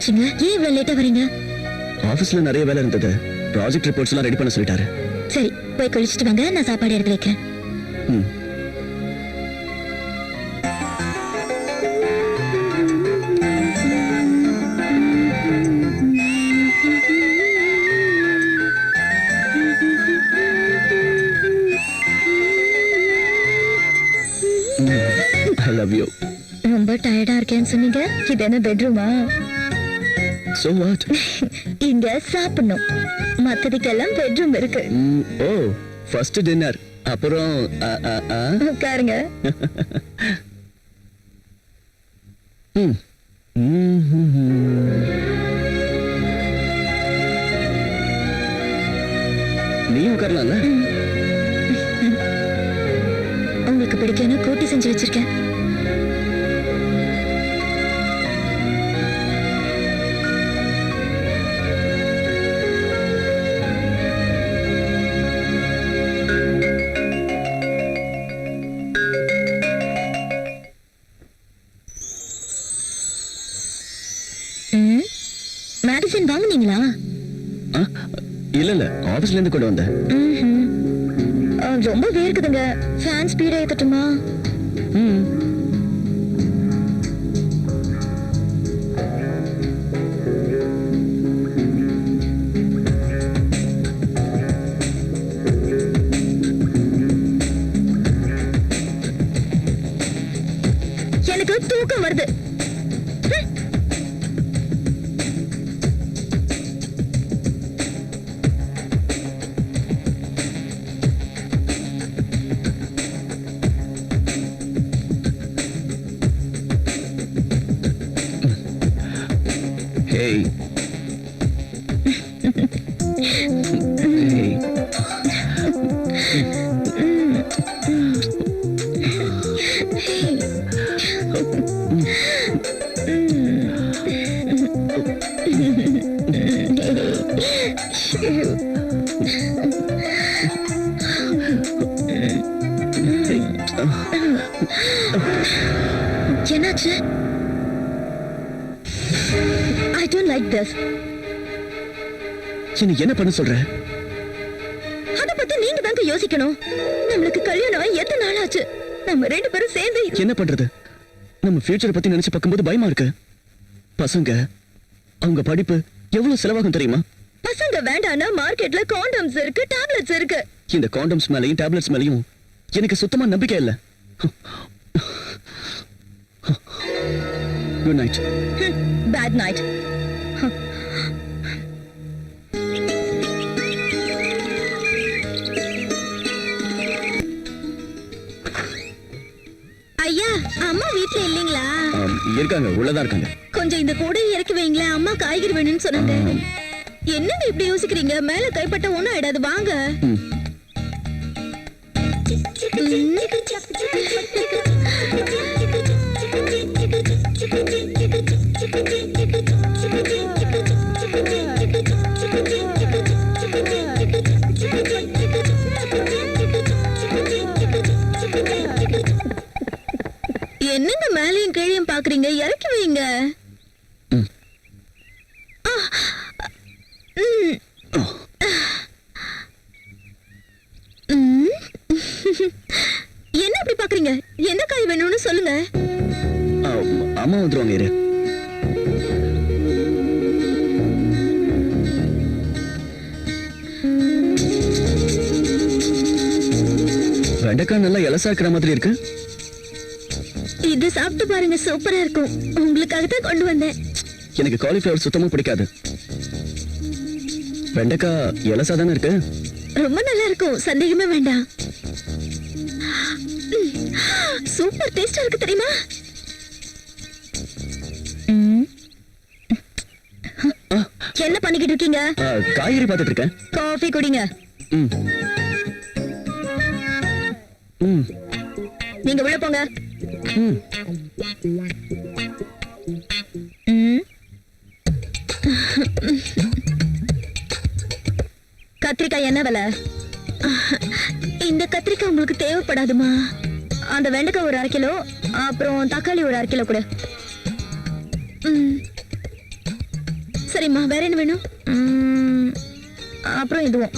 என்னாச்சுங்க? ஏன் இவ்வளவு லேட்டா வரீங்க? ஆபீஸ்ல நிறைய வேலை இருந்தது. ப்ராஜெக்ட் ரிப்போர்ட்ஸ் எல்லாம் ரெடி பண்ண சொல்லிட்டாரு. சரி, போய் குளிச்சிட்டு வாங்க, நான் சாப்பாடு எடுத்து வைக்கிறேன். I love you. ரொம்ப டயர்டா இருக்கேன்னு சொன்னீங்க. இது என்ன பெட்ரூமா? So what? இங்க சாப்பிடணும். மத்ததுக்கெல்லாம் பெட்ரூம் இருக்கு. ஓ, ஃபர்ஸ்ட் டின்னர். அப்புறம் உட்காருங்க. நீ உட்காரலாம்ல? உங்களுக்கு பிடிக்கும்னு கூட்டி செஞ்சு வச்சிருக்கேன். மேடிசன் வாங்குனீங்களா? இல்ல ஆபீஸ்ல இருந்து கொண்டு வந்தேன். ரொம்ப வேர்க்குதுங்க. Fan speedo ஏத்தட்டுமா? எனக்கு தூக்கம் வருது. Hey. Hey. என்னாச்சு? I don't like this. என்ன பண்ண சொல்ற? அத பத்தி நீங்க தாங்க யோசிக்கணும். நம்மளுக்கு கல்யாணம் எத்தனை நாள் ஆச்சு? நம்ம ரெண்டு பேரும் சேர்ந்து என்ன பண்றது? நம்ம ஃபியூச்சர் பத்தி நினைச்சு பார்க்கும்போது பயமா இருக்கு. பசங்க அவங்க படிப்பு எவ்வளவு செலவாகும் தெரியுமா? பசங்க வேண்டானா மார்க்கெட்ல காண்டம்ஸ் இருக்கு, டேப்லெட்ஸ் இருக்கு. இந்த காண்டம்ஸ் மேலயும் டேப்லெட்ஸ் மேலயும் எனக்கு சுத்தமா நம்பிக்கை இல்ல. Good night. Bad night. ஐயா, அம்மா வீட்ல இல்லீங்களா? இருக்காங்க, உள்ளதா இருக்காங்க. கொஞ்சம் இந்த கூடை இறக்கி வைங்களேன், அம்மா காய்கறி வேணும்னு சொன்னாங்க. என்னங்க இப்படி யோசிக்கிறீங்க? மேல கைப்பட்ட ஒண்ணும் ஆயிடாது, வாங்க. என்னங்க மேலையும் கீழையும் பாக்குறீங்க? இறக்கி வைங்க. என்ன அப்படி பாக்குறீங்க? என்ன காய் வேணும்னு சொல்லுங்க. அம்மா வந்துருவாங்க, இரு. வெண்டைக்காய் நல்லா இலசா இருக்கிற மாதிரி இருக்கு. இது சாப்பிட்டு பாருங்க, சூப்பரா இருக்கும். உங்களுக்காக தான் கொண்டு வந்தேன். எனக்கு காலிஃபிளவர் சுத்தமா பிடிக்காது. வெண்டைக்காய் இலசா தானே இருக்கு. ரொம்ப நல்லா இருக்கும், சந்தேகமே வேண்டாம். சூப்பர் டேஸ்டா இருக்கு தெரியுமா? என்ன பண்ணிக்கிட்டு இருக்கீங்க? காய்கறி பார்த்துட்டு இருக்கேன். காஃபி குடிங்க. நீங்க உள்ள போங்க. கத்திரிக்காய் என்ன விலை? இந்த கத்திரிக்காய் உங்களுக்கு தேவைப்படாதுமா. அந்த வெண்டைக்காய் ஒரு 1/2 கிலோ, அப்புறம் தக்காளி ஒரு 1/2 கிலோ கூட. சரிம்மா, வேற என்ன வேணும்? அப்புறம் இதுவும்.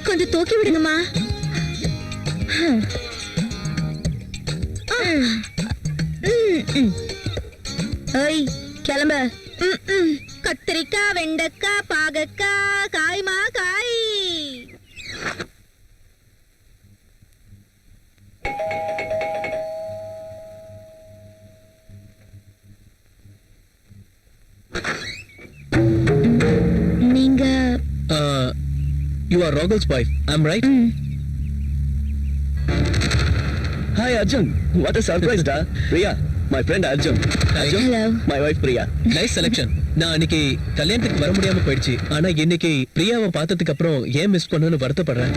கொஞ்சம் தூக்கி விடுங்கம்மா. ஏய், கிளம்ப. கத்திரிக்காய், வெண்டைக்காய், பாகக்காய், காய்மா காய். நீங்க You are Rogel's wife, I'm right? Hi Arjun, what a surprise da. Priya, my friend Arjun. Arjun, Hello. my wife Priya. Nice selection. நான் அன்னைக்கு கல்யாணத்துக்கு வர முடியாம போயிடுச்சு. ஆனா இன்னைக்கு பிரியாவை பார்த்ததுக்கு அப்புறம் ஏன் மிஸ் பண்ணனும்னு வருத்தப்படுறேன்.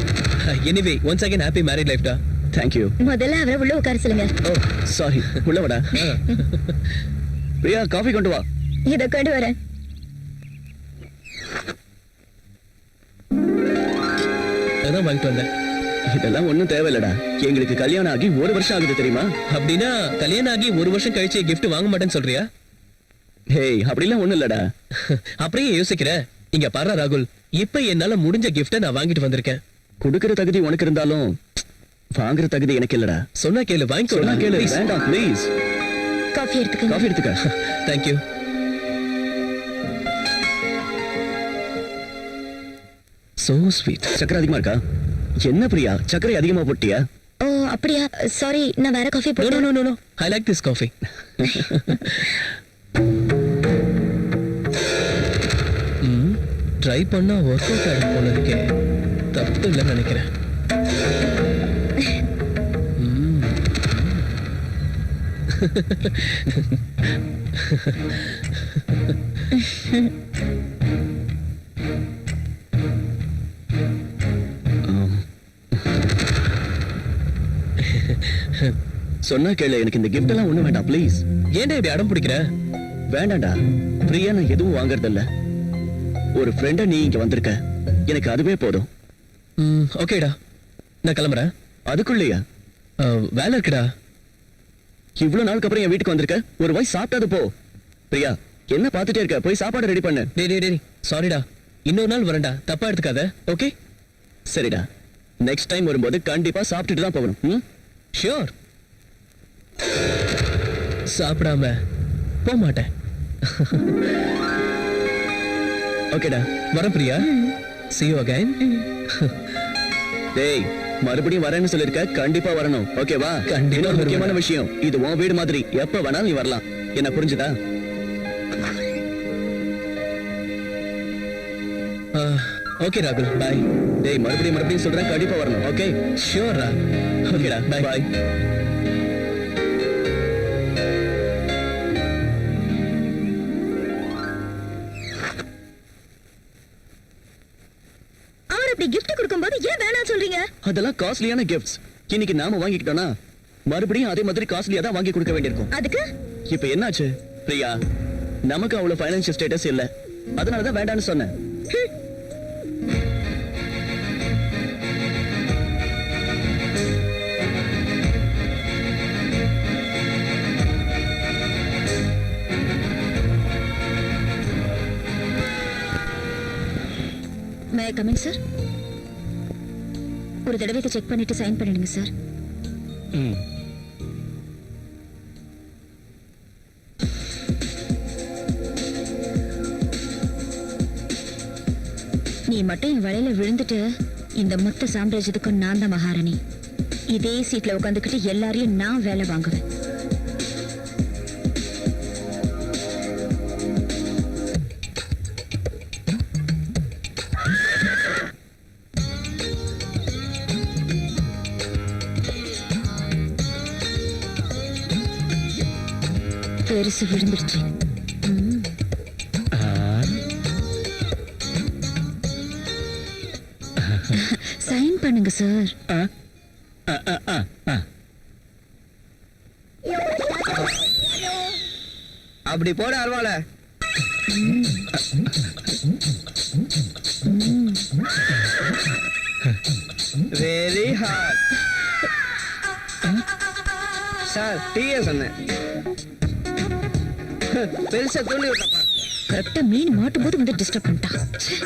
Anyway, once again happy married life da. Thank you. முதல்ல அவரை உள்ள உட்கார சொல்லுங்க. Oh, sorry. உள்ள வாடா. பிரியா, காஃபி கொண்டு வா. இத கொண்டு வரேன். அதான் வாங்கிட்டு வந்தேன். இதெல்லாம் ஒண்ணும் தேவையில்லடா. எங்களுக்கு கல்யாணம் ஆகி 1 வருஷம் ஆகுது தெரியுமா? அப்படின்னா கல்யாணம் ஆகி 1 வருஷம் கழிச்சு gift வாங்க மாட்டேன்னு சொல்றியா? ஹேய், அப்படிலாம் ஒண்ணும் இல்லடா. அப்படியே யோசிக்கிற. இங்க பாரு ராகுல், இப்ப என்னால முடிஞ்ச gift நான் வாங்கிட்டு வந்திருக்கேன். கொடுக்கிற தகுதி உனக்கு இருந்தாலும் வாங்குற தகுதி எனக்கு இல்லடா. சொன்னா கேளு, வாங்கிக்கோ. சொன்னா கேளு. வேண்டாம் ப்ளீஸ். காஃபி எடுத்துக்கங்க. காஃபி எடுத்துக்க. Thank you. So sweet. சக்கரை அதிகமா இருக்கா? என்ன பிரியா, சக்கரை அதிகமா போட்டியா? ஓ, அப்படியா? சாரி, நான் வேற காஃபி No, போடுறேன். no, no, no. I like this coffee. Try பண்ணா ஒர்க் அவுட் ஆகும் போல இருக்கே. தப்பு இல்லைன்னு நினைக்கிறேன். சொன்னா கேளு, எனக்கு இந்த gift எல்லாம் ஒண்ணும் வேண்டாம் ப்ளீஸ். ஏன்டா இப்படி அடம் பிடிக்கிற? வேண்டாம்டா. பிரியா, நான் எதுவும் வாங்குறது இல்ல. ஒரு ஃப்ரெண்ட நீ இங்க வந்திருக்க, எனக்கு அதுவே போதும். ஓகேடா, நான் கிளம்புறேன். அதுக்குள்ளேயா? வேலை இருக்குடா. இவ்வளவு நாளுக்கு அப்புறம் என் வீட்டுக்கு வந்திருக்க, ஒரு வாய் சாப்பிட்டாது போ. பிரியா, என்ன பார்த்துட்டே இருக்க? போய் சாப்பாடு ரெடி பண்ணு. டேய் சாரிடா, இன்னொரு நாள் வரேன்டா, தப்பா எடுத்துக்காத. ஓகே? சரிடா, நெக்ஸ்ட் டைம் வரும்போது கண்டிப்பா சாப்பிட்டுட்டு தான் போகணும். ஷியோர். சாப்பிடாம போக மாட்டேன். ஓகேடா, வரேன் பிரியா. See you again. டேய், மறுபடியும் வரேன்னு சொல்லிருக்க, கண்டிப்பா வரணும். ஓகேவா? கண்டிப்பா இன்னொரு முக்கியமான வருவேன். விஷயம், இது உன் வீடு மாதிரி, எப்ப வேணாலும் நீ வரலாம். என்ன புரிஞ்சுதா? ஓகே ராகுல், பாய். டேய், மறுபடியும் சொல்றேன், கண்டிப்பா வரணும். ஓகே? ஷியோர்ரா. ஓகேடா, Bye. பாய். அவர் அப்படி gift கொடுக்கும்போது ஏன் வேணாம் சொல்றீங்க? அதெல்லாம் காஸ்ட்லியான கிஃப்ட்ஸ். இன்னைக்கு நாம வாங்கிக்கிட்டோம்னா மறுபடியும் அதே மாதிரி காஸ்ட்லியா தான் வாங்கி கொடுக்க வேண்டியிருக்கும். அதுக்கு இப்ப என்னாச்சு பிரியா? நமக்கு அவ்வளவு ஃபைனான்சியல் ஸ்டேட்டஸ் இல்ல, அதனாலதான் வேண்டாம்னு சொன்னேன். மே ஐ கம் இன் சார்? ஒரு தடவை இதை செக் பண்ணிட்டு சைன் பண்ணிடுங்க சார். நீ மட்டும் என் வலையில விழுந்துட்டு இந்த மொத்த சாம்ராஜ்யத்துக்கும் நான் தான் மகாராணி. இதே சீட்ல உட்காந்துக்கிட்டு எல்லாரையும் நான் வேலை வாங்குவேன். பெருசு விழுந்துருச்சு. சைன் பண்ணுங்க சார். அப்படி போட அருவால. Very hard. டீயே சொன்னேன். பெருசா தூண்டி விட்டப்பா. கரெக்டா மீன் மாட்டும் போது வந்து டிஸ்டர்ப் பண்ணிட்டா. ச்சே.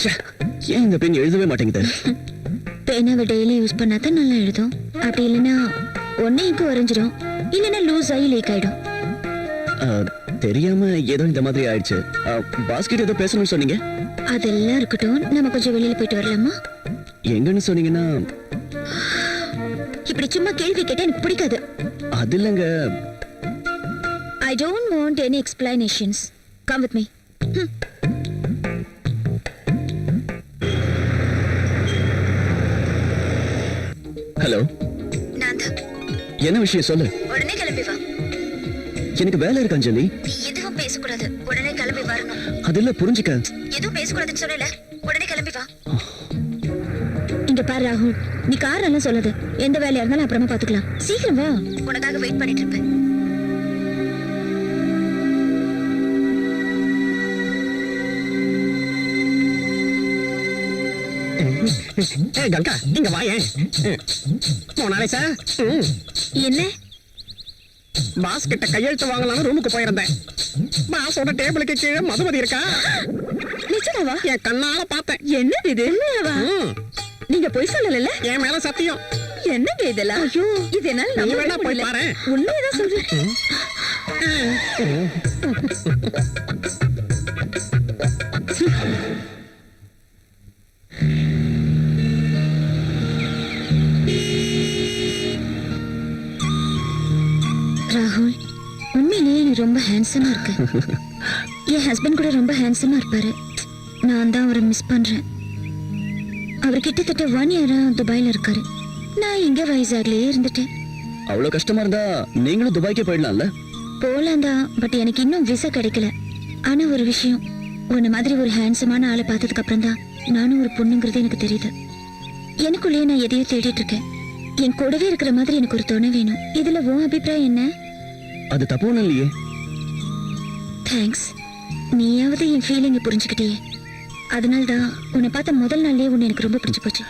ச்சே, ஏன் இந்த பெண் எழுதவே மாட்டேங்குது? பேனாவை டெய்லி யூஸ் பண்ணாதான் நல்லா எழுதும். அப்படி இல்லைன்னா ஒன்னே இங்கு வரைஞ்சிரும், இல்லைன்னா லூஸ் ஆகி லீக் ஆயிடும். ஆ, தெரியாம ஏதோ இந்த மாதிரி ஆயிடுச்சு. பாஸ்கெட் ஏதோ பேசணும்னு சொன்னீங்க. அதெல்லாம் இருக்கட்டும், நம்ம கொஞ்சம் வெளியில போயிட்டு வரலாமா? எங்கன்னு சொன்னீங்கன்னா? இப்படி சும்மா கேள்வி கேட்டா எனக்கு பிடிக்காது. அது இல்லைங்க. I don't want any explanations. Come with me. Hello, நான் தான். என்ன விஷயம் சொல்லு. உடனே கிளம்பி வா. எனக்கு வேலை இருக்கு அஞ்சலி. நீ எதுவும் பேசக்கூடாது, உடனே கிளம்பி வரணும். அது இல்ல, புரிஞ்சுக்க. எதுவும் பேசக்கூடாதுன்னு சொல்லல, உடனே கிளம்பி வா. இங்க பாரு ராகுல், நீ காரணம் சொல்லாத. எந்த வேலையா இருந்தாலும் அப்புறமா பாத்துக்கலாம். சீக்கிரம் வா, உனக்காக வெயிட் பண்ணிட்டு இருப்பேன். கங்கா இங்க வாயேன். போனாலே சார் என்ன? பாஸ் கிட்ட கையெழுத்து வாங்கலாம்னு ரூமுக்கு போயிருந்தேன். பாஸோட டேபிளுக்கு கீழே மதுமதி இருக்கா. நிச்சயமாவா? என் கண்ணால பார்த்தேன். என்னது இது? உண்மையாவா? நீங்க போய் சொல்லல? என் மேல சத்தியம். என்னங்க இதெல்லாம்? ஐயோ, இது என்னால நீ நம்பவே வேணா போய் முடியல. பாரு. உண்மையதான் சொல்றேன். ராகுல், உண்மையிலேயே நீ ரொம்ப ஹேண்ட்ஸமா இருக்க. என் ஹஸ்பண்ட் கூட ரொம்ப ஹேண்ட்ஸமா இருப்பாரு. நான் தான் அவரை மிஸ் பண்றேன். அவர் கிட்டத்தட்ட 1 இயரா துபாயில இருக்காரு. நான் இங்க வைசாக்லயே இருந்துட்டேன். அவ்வளவு கஷ்டமா இருந்தா நீங்களும் துபாய்க்கே போயிடலாம்ல. போலாம் தான், பட் எனக்கு இன்னும் விசா கிடைக்கல. ஆனா ஒரு விஷயம், உன்ன மாதிரி ஒரு ஹேண்ட்ஸமான ஆளை பார்த்ததுக்கு அப்புறம் தான் நானும் ஒரு பொண்ணுங்கிறது எனக்கு தெரியுது. எனக்குள்ளேயே நான் எதையோ தேடிட்டு இருக்கேன். என் கூடவே இருக்கிற மாதிரி எனக்கு ஒரு துணை வேணும். இதுல உன் அபிப்பிராயம் என்ன? அது தப்பு ஒண்ணும் இல்லையே. தேங்க்ஸ். நீயாவது என் ஃபீலிங்கை புரிஞ்சுக்கிட்டியே. அதனால தான் உன்னை பார்த்த முதல் நாள்லயே உன்னை எனக்கு ரொம்ப பிடிச்சு போச்சு.